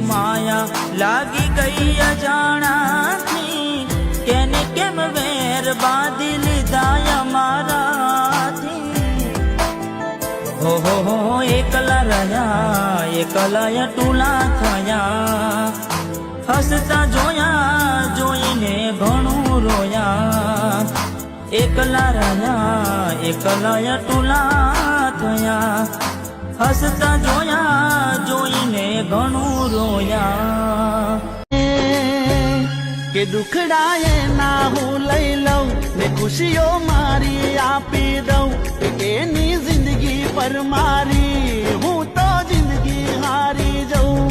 માયા લાગી ગઈ અજાણાથી, કેને કેમ વેર બાંધી લીધા અમારાથી। હો એકલા રહ્યા એકલા ટૂલા થયા, હસતા જોયા જોઈને ઘણું રોયા। એકલા રહ્યા એકલા ટૂલા થયા, હસતા જોયા જોઈને ઘણું રોયા। કે દુખડાએ ના હું લઈ લઉં ને ખુશીઓ મારી આપી દઉં, એની જિંદગી પર મારી હું તો જિંદગી હારી જાઉં।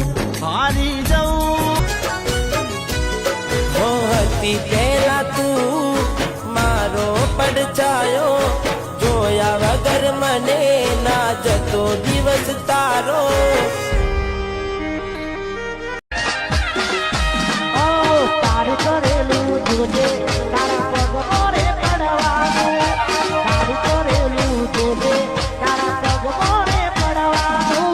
હતી પહેલા તું મારો પડછાયો, જોયા વગર મને ના જતો દિવસ તારો। તારું કરેલું જોજે તારા પગ મોરે પડવાનું, તારું કરેલું જોજે તારા પગ મોરે પડવાનું।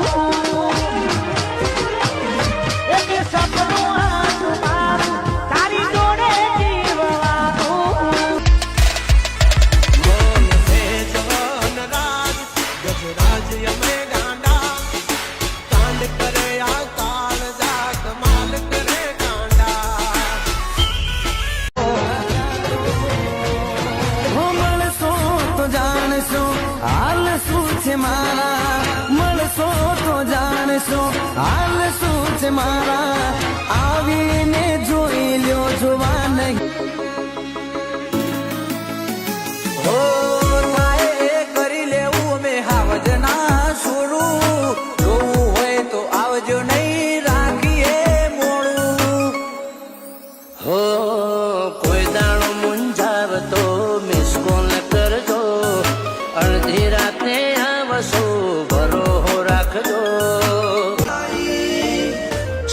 એક સપનું હતું મારું તારી જોડે જીવવાનું। ગજરાજ અમે ગાંડા કાંડ કરે આ કાળ જા કમાલ કરે ગાંડા। મળશો તો જાણશો હાલ શું છે મારા, મળશો તો જાણશો હાલ શું છે મારા, આવીને જોઈ લ્યો જોવા નહીં। કરી લેવું અમે હાવજ ના છોડું, જોવું હોય તો આવજો નહીં રાખીએ મોડું। હો કોઈ દાણો મૂંઝાવતો મિસ કોલ કરજો, અડધી રાતે આવશો ભરોહો રાખજો।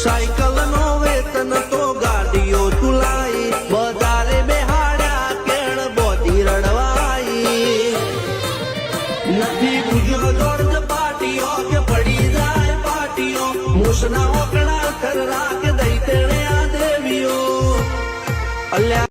સાયકલ નો વેતન તો ગાડીઓ તુલાઈ, બધારે બેહાડ્યા કેણ બોધી રડવાઈ। નથી પૂજ્યો જોર્જ પાટીઓ કે પડી જાય પાટીઓ, મૂસના ઓકડા ખરા કે દઈ તેણે આ દેવીઓ અલ્યા।